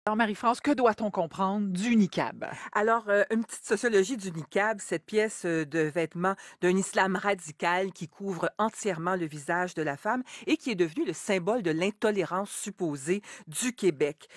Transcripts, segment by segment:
Alors, Marie-France, que doit-on comprendre du niqab? Alors, une petite sociologie du niqab, cette pièce de vêtements d'un islam radical qui couvre entièrement le visage de la femme et qui est devenu le symbole de l'intolérance supposée du Québec.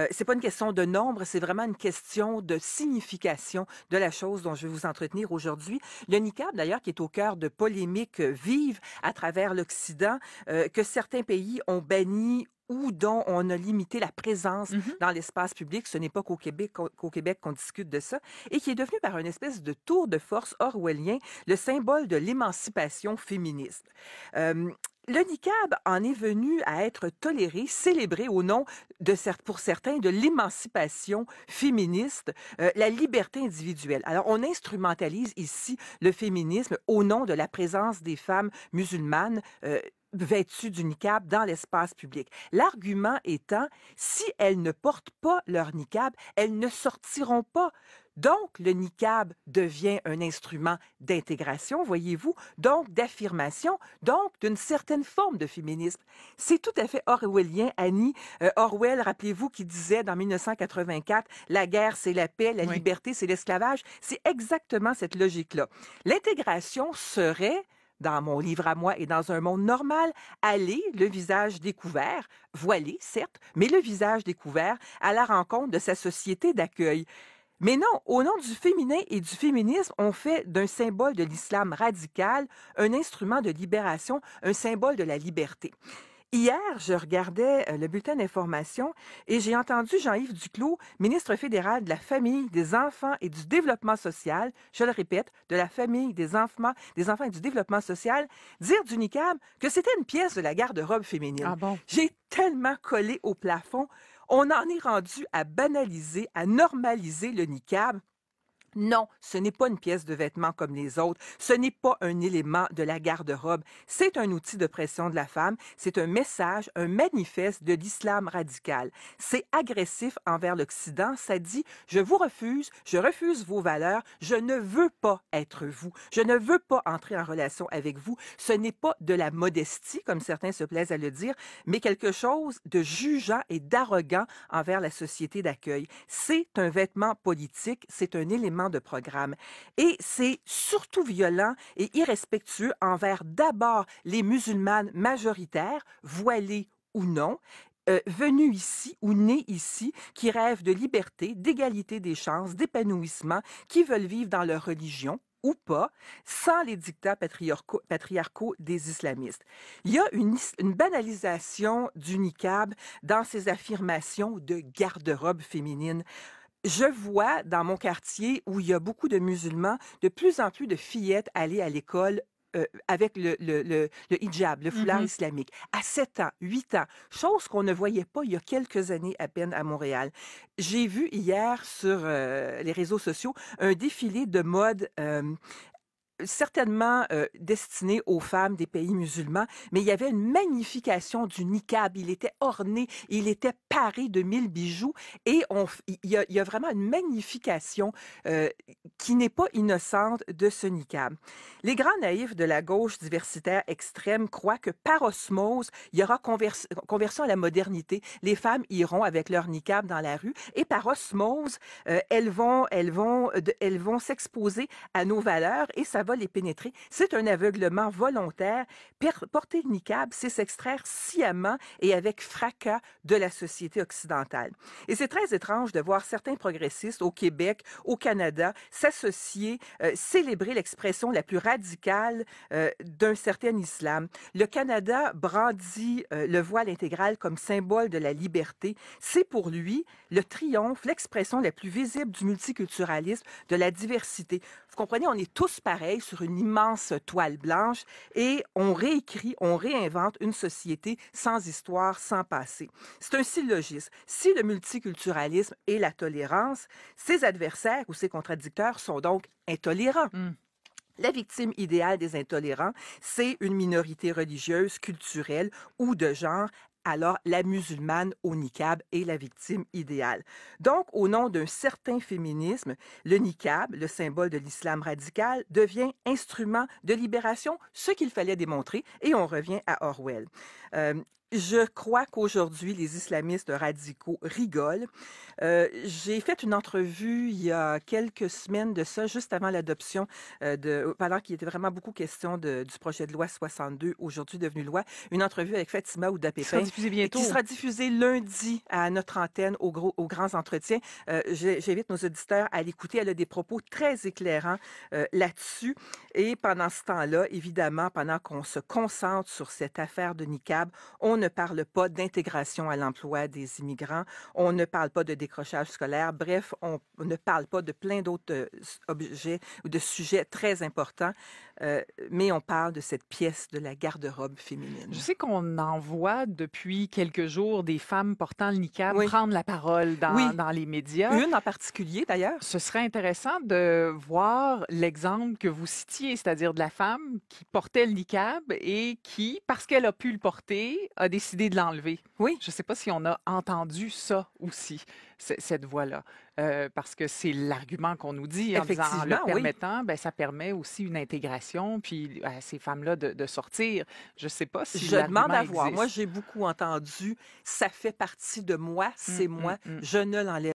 C'est pas une question de nombre, c'est vraiment une question de signification de la chose dont je vais vous entretenir aujourd'hui. Le niqab, d'ailleurs, qui est au cœur de polémiques vives à travers l'Occident, que certains pays ont banni ou dont on a limité la présence Mmh. dans l'espace public. Ce n'est pas qu'au Québec qu'on discute de ça, et qui est devenu par une espèce de tour de force orwellien le symbole de l'émancipation féministe. Euh, le niqab en est venu à être toléré, célébré au nom pour certains de l'émancipation féministe, la liberté individuelle. Alors, on instrumentalise ici le féminisme au nom de la présence des femmes musulmanes vêtues du niqab dans l'espace public. L'argument étant, si elles ne portent pas leur niqab, elles ne sortiront pas. Donc, le niqab devient un instrument d'intégration, voyez-vous, donc d'affirmation, donc d'une certaine forme de féminisme. C'est tout à fait orwellien, Annie. Orwell, rappelez-vous, qui disait dans 1984, la guerre, c'est la paix, la Oui. liberté, c'est l'esclavage. C'est exactement cette logique-là. L'intégration serait dans mon livre à moi et dans un monde normal, aller le visage découvert, voilé, certes, mais le visage découvert à la rencontre de sa société d'accueil. Mais non, au nom du féminin et du féminisme, on fait d'un symbole de l'islam radical un instrument de libération, un symbole de la liberté. Hier, je regardais le bulletin d'information et j'ai entendu Jean-Yves Duclos, ministre fédéral de la Famille, des Enfants et du Développement social, je le répète, de la Famille, des enfants et du Développement social, dire du niqab que c'était une pièce de la garde-robe féminine. Ah bon? J'ai tellement collé au plafond. On en est rendu à banaliser, à normaliser le niqab. Non, ce n'est pas une pièce de vêtement comme les autres. Ce n'est pas un élément de la garde-robe. C'est un outil de pression de la femme. C'est un message, un manifeste de l'islam radical. C'est agressif envers l'Occident. Ça dit, je refuse vos valeurs, je ne veux pas être vous. Je ne veux pas entrer en relation avec vous. Ce n'est pas de la modestie, comme certains se plaisent à le dire, mais quelque chose de jugeant et d'arrogant envers la société d'accueil. C'est un vêtement politique, c'est un élément de programme. Et c'est surtout violent et irrespectueux envers d'abord les musulmanes majoritaires, voilées ou non, venues ici ou nées ici, qui rêvent de liberté, d'égalité des chances, d'épanouissement, qui veulent vivre dans leur religion ou pas, sans les dictats patriarcaux des islamistes. Il y a une banalisation du niqab dans ces affirmations de garde-robe féminine. Je vois dans mon quartier où il y a beaucoup de musulmans, de plus en plus de fillettes aller à l'école avec le hijab, le foulard Mmh. islamique, à 7 ans, 8 ans, chose qu'on ne voyait pas il y a quelques années à peine à Montréal. J'ai vu hier sur les réseaux sociaux un défilé de mode certainement destiné aux femmes des pays musulmans, mais il y avait une magnification du niqab. Il était orné, il était paré de 1000 bijoux et il y a vraiment une magnification euh, qui n'est pas innocente de ce niqab. Les grands naïfs de la gauche diversitaire extrême croient que par osmose, il y aura conversion à la modernité. Les femmes iront avec leur niqab dans la rue et par osmose, elles vont s'exposer à nos valeurs et ça va les pénétrer. C'est un aveuglement volontaire. Porter le niqab, c'est s'extraire sciemment et avec fracas de la société occidentale. Et c'est très étrange de voir certains progressistes au Québec, au Canada, s'associer, célébrer l'expression la plus radicale d'un certain islam. Le Canada brandit le voile intégral comme symbole de la liberté. C'est pour lui le triomphe, l'expression la plus visible du multiculturalisme, de la diversité. Vous comprenez, on est tous pareils sur une immense toile blanche et on réécrit, on réinvente une société sans histoire, sans passé. C'est un syllogisme. Si le multiculturalisme et la tolérance, ses adversaires ou ses contradicteurs sont donc intolérants. Mh. La victime idéale des intolérants, c'est une minorité religieuse, culturelle ou de genre. Alors, la musulmane au niqab est la victime idéale. Donc, au nom d'un certain féminisme, le niqab, le symbole de l'islam radical, devient instrument de libération, ce qu'il fallait démontrer, et on revient à Orwell. Euh, Je crois qu'aujourd'hui, les islamistes radicaux rigolent. J'ai fait une entrevue il y a quelques semaines de ça, juste avant l'adoption, pendant qu'il était vraiment beaucoup question du projet de loi 62, aujourd'hui devenu loi, une entrevue avec Fatima Qui sera Ouda-Pépin, diffusé qui bientôt. sera diffusée lundi à notre antenne aux grands entretiens. J'invite nos auditeurs à l'écouter. Elle a des propos très éclairants là-dessus. Et pendant ce temps-là, évidemment, pendant qu'on se concentre sur cette affaire de niqab, on ne parle pas d'intégration à l'emploi des immigrants, on ne parle pas de décrochage scolaire, bref, on ne parle pas de plein d'autres objets ou de sujets très importants, mais on parle de cette pièce de la garde-robe Je féminine. sais qu'on en voit depuis quelques jours des femmes portant le niqab Oui, prendre la parole oui, dans les médias. une en particulier d'ailleurs. Ce serait intéressant de voir l'exemple que vous citiez, c'est-à-dire de la femme qui portait le niqab et qui, parce qu'elle a pu le porter, a décidé de l'enlever. Oui, Je ne sais pas si on a entendu ça aussi, cette voix-là, parce que c'est l'argument qu'on nous dit en disant, en le effectivement, oui. permettant, ben, ça permet aussi une intégration, puis à ces femmes-là de sortir. Je ne sais pas si Je demande l'argument à voir. Moi, existe. j'ai beaucoup entendu, ça fait partie de moi, Hum, c'est hum, moi, hum. je ne l'enlève